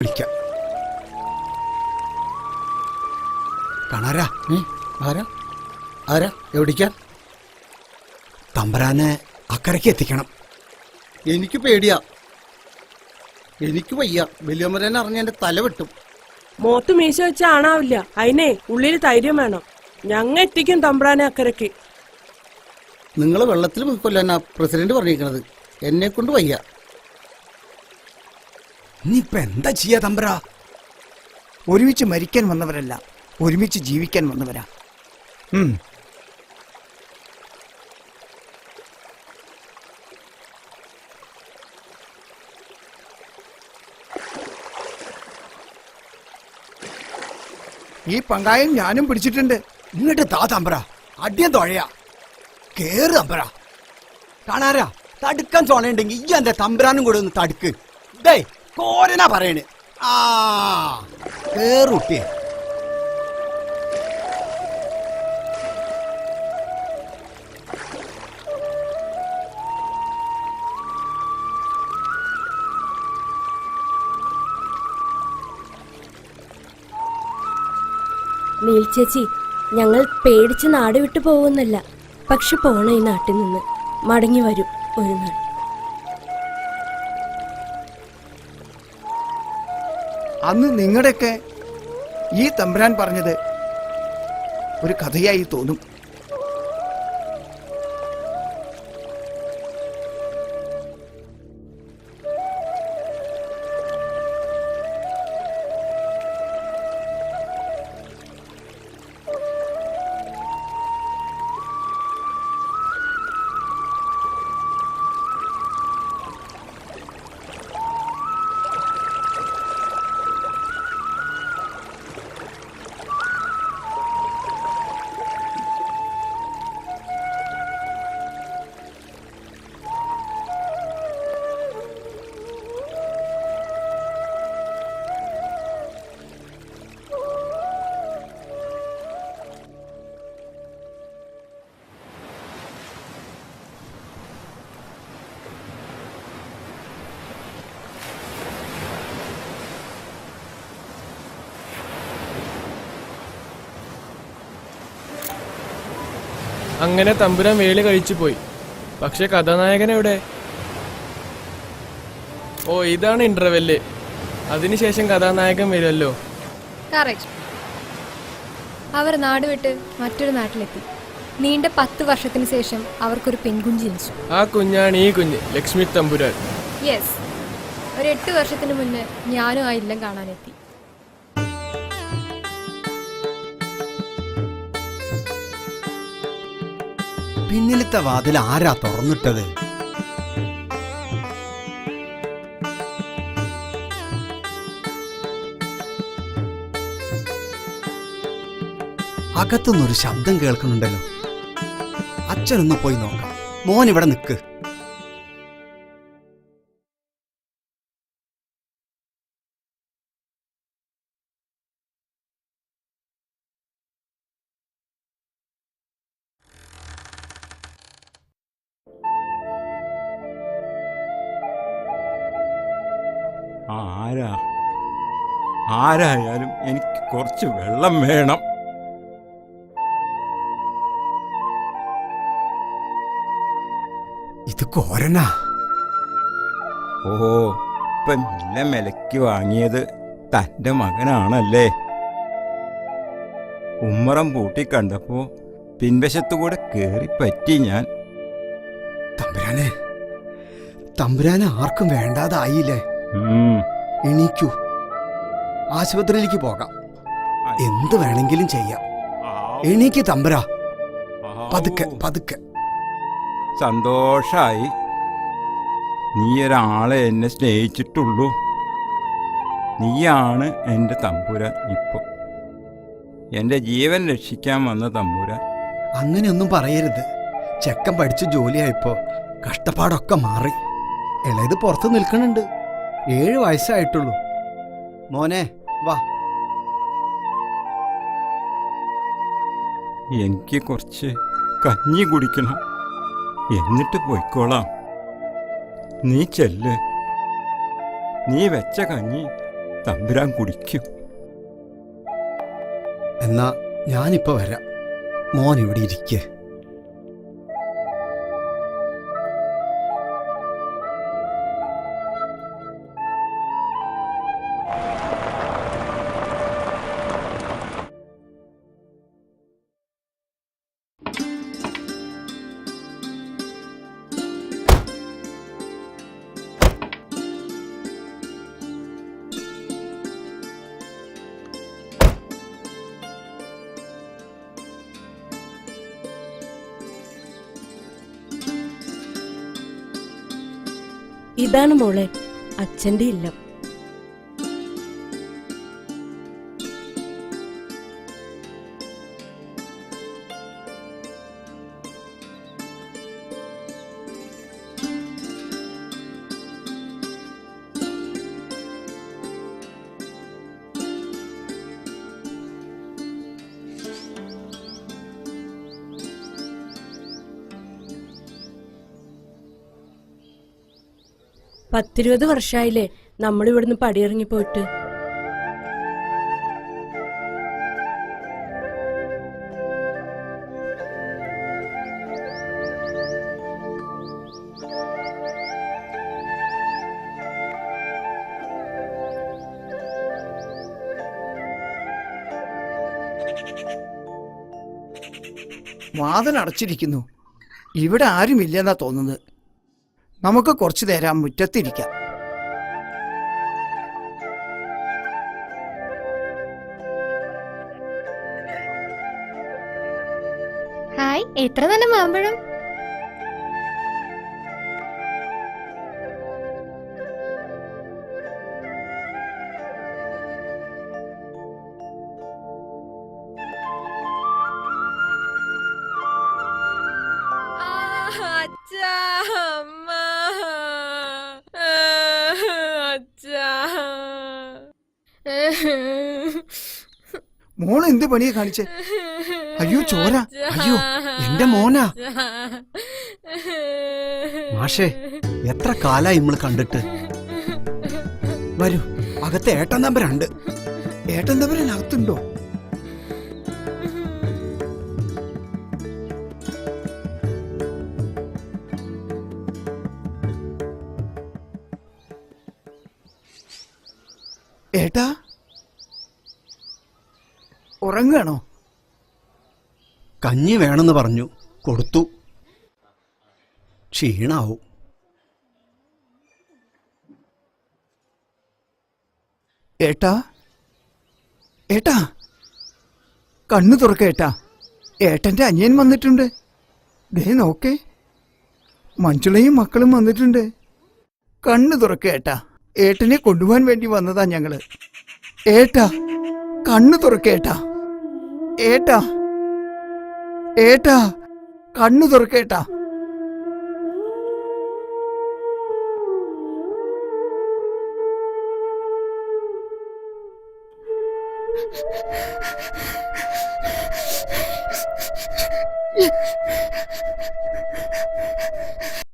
വിളിക്കാം. കാണാരാ ആരാ ആരാ എവിടേക്കാ? തമ്പരാനെ അക്കരയ്ക്ക് എത്തിക്കണം. എനിക്ക് പേടിയാ, എനിക്ക് വയ്യ. വലിയമ്മരനെ അറിഞ്ഞ എന്റെ തല വെട്ടും. മോത്ത് മീശ വെച്ച ആണാവില്ല, അതിനെ ഉള്ളിൽ ധൈര്യം വേണം. ഞങ്ങ എത്തിക്കും തമ്പ്രാനെ അക്കരയ്ക്ക്. നിങ്ങൾ വെള്ളത്തിൽ പോയിക്കൊല്ലാനാ പ്രസിഡന്റ് പറഞ്ഞിരിക്കണത്. എന്നെ കൊണ്ട് വയ്യ. ഇനിയിപ്പ എന്താ ചെയ്യാ തമ്പ്രാ? ഒരുമിച്ച് മരിക്കാൻ വന്നവരല്ല, ഒരുമിച്ച് ജീവിക്കാൻ വന്നവരാ. ഈ പങ്കായം ഞാനും പിടിച്ചിട്ടുണ്ട്. ഇങ്ങോട്ട് താ തമ്പ്രാ, അടിയം തൊഴയാ. കേറ് തമ്പ്രാ. കാണാരാ, തടുക്കാൻ തോണയുണ്ടെങ്കിൽ ഈ എന്റെ തമ്പ്രാനും കൂടെ ഒന്ന് തടുക്ക്. ഡേ കോരനാ പറയണ്. ആ കേറുട്ടിയെ. നീൽ ചേച്ചി, ഞങ്ങൾ പേടിച്ച് നാട് വിട്ടു പോകുന്നല്ല, പക്ഷെ പോണ ഈ നാട്ടിൽ നിന്ന് മടങ്ങി വരും ഒരു നാൾ. അന്ന് നിങ്ങളുടെയൊക്കെ ഈ തമ്പുരാൻ പറഞ്ഞത് ഒരു കഥയായി തോന്നും. അങ്ങനെ തമ്പുരാൻ വേലി കഴിച്ചു പോയി. പക്ഷെ കഥാനായകൻ എവിടെ? ഓ, ഇതാണ് ഇന്റർവെല്ല്. അതിനുശേഷം കഥാനായകൻ വരുമല്ലോ. അവർ നാടുവിട്ട് മറ്റൊരു നാട്ടിലെത്തി. നീണ്ട 10 വർഷത്തിന് ശേഷം അവർക്കൊരു പെൺകുഞ്ഞ് ജനിച്ചു. ആ കുഞ്ഞാണ് ഈ കുഞ്ഞ്, ലക്ഷ്മി തമ്പുരാൻ. യെസ്, ഒരു 8 വർഷത്തിന് മുന്നേ ഞാനും ആ ഇല്ലം കാണാനെത്തി. പിന്നിലത്തെ വാതിൽ ആരാ തുറന്നിട്ടത്? അകത്തുനിന്നൊരു ശബ്ദം കേൾക്കുന്നുണ്ടല്ലോ. അച്ഛനൊന്ന് പോയി നോക്കാം. മോൻ ഇവിടെ നിൽക്ക്. ആരായാലും എനിക്ക് കുറച്ച് വെള്ളം വേണം. ഇത് കോരനാ. ഓ, ഇപ്പൊ നല്ല വിലയ്ക്ക് വാങ്ങിയത് തൻ്റെ മകനാണല്ലേ? ഉമ്മറം പൂട്ടി കണ്ടപ്പോ പിൻവശത്തുകൂടെ കേറിപ്പറ്റി ഞാൻ. തമ്പുരാനെ ആർക്കും വേണ്ടാതായില്ലേ? എണീക്കൂ, ആശുപത്രിയിലേക്ക് പോകാം. എന്ത് വേണമെങ്കിലും ചെയ്യാം. എണീക്ക് തമ്പുരാ, പതുക്കെ പതുക്കെ. സന്തോഷായി. നീ ഒരാളെ എന്നെ സ്നേഹിച്ചിട്ടുള്ളൂ. നീയാണ് എൻ്റെ തമ്പുരാൻ. ഇപ്പോൾ എൻ്റെ ജീവൻ രക്ഷിക്കാൻ വന്ന തമ്പുരാൻ. അങ്ങനെയൊന്നും പറയരുത്. ചെക്കൻ പഠിച്ച് ജോലിയായപ്പോ കഷ്ടപ്പാടൊക്കെ മാറി. ഇളയത് പുറത്ത് നിൽക്കണുണ്ട്. 7 വയസ്സായിട്ടുള്ളൂ. മോനെ വാ. എനിക്ക് കുറച്ച് കഞ്ഞി കുടിക്കണം, എന്നിട്ട് പോയിക്കോളാം. നീ ചെല്ല്. നീ വെച്ച കഞ്ഞി തമ്പുരാൻ കുടിക്കും. എന്നാ ഞാനിപ്പോ വരാം. മോൻ ഇവിടെ ഇരിക്കേ. ഇതാണ് മോളെ അച്ഛന്റെ ഇല്ലം. പത്തിരുപത് വർഷമായില്ലേ നമ്മളിവിടുന്ന് പടിയിറങ്ങി പോയിട്ട്. വാതിൽ അടച്ചിരിക്കുന്നു. ഇവിടെ ആരുമില്ലെന്നാ തോന്നുന്നത്. നമുക്ക് കുറച്ചു നേരം മുറ്റത്തിരിക്കാം. ഹായ്, എത്ര നല്ല മാമ്പഴം. മോൾ എന്ത് പണിയാ കാണിച്ചേ? അയ്യോ ചോര. അയ്യോ എന്റെ മോനാ. മാഷേ എത്ര കാലായി നമ്മൾ കണ്ടിട്ട്. വരൂ, അകത്ത് ഏട്ടൻ തമ്പുരാണ്ട്. ഏട്ടൻ തമ്പുരാൻ അകത്തുണ്ടോ? ഏട്ടാ ഉറങ്ങാണോ? കഞ്ഞി വേണമെന്ന് പറഞ്ഞു, കൊടുത്തു. ക്ഷീണാവും. ഏട്ടാ ഏട്ടാ കണ്ണു തുറക്ക ഏട്ടാ. ഏട്ടന്റെ അനിയൻ വന്നിട്ടുണ്ട്. ദേ നോക്കേ, മഞ്ജുളയും മക്കളും വന്നിട്ടുണ്ട്. കണ്ണു തുറക്ക ഏട്ടാ. ഏട്ടനെ കൊണ്ടുപോകാൻ വേണ്ടി വന്നതാ ഞങ്ങള്. ഏട്ടാ കണ്ണു തുറക്ക ഏട്ടാ. ഏട്ടാ ഏട്ടാ കണ്ണു തുറക്കേട്ടാ.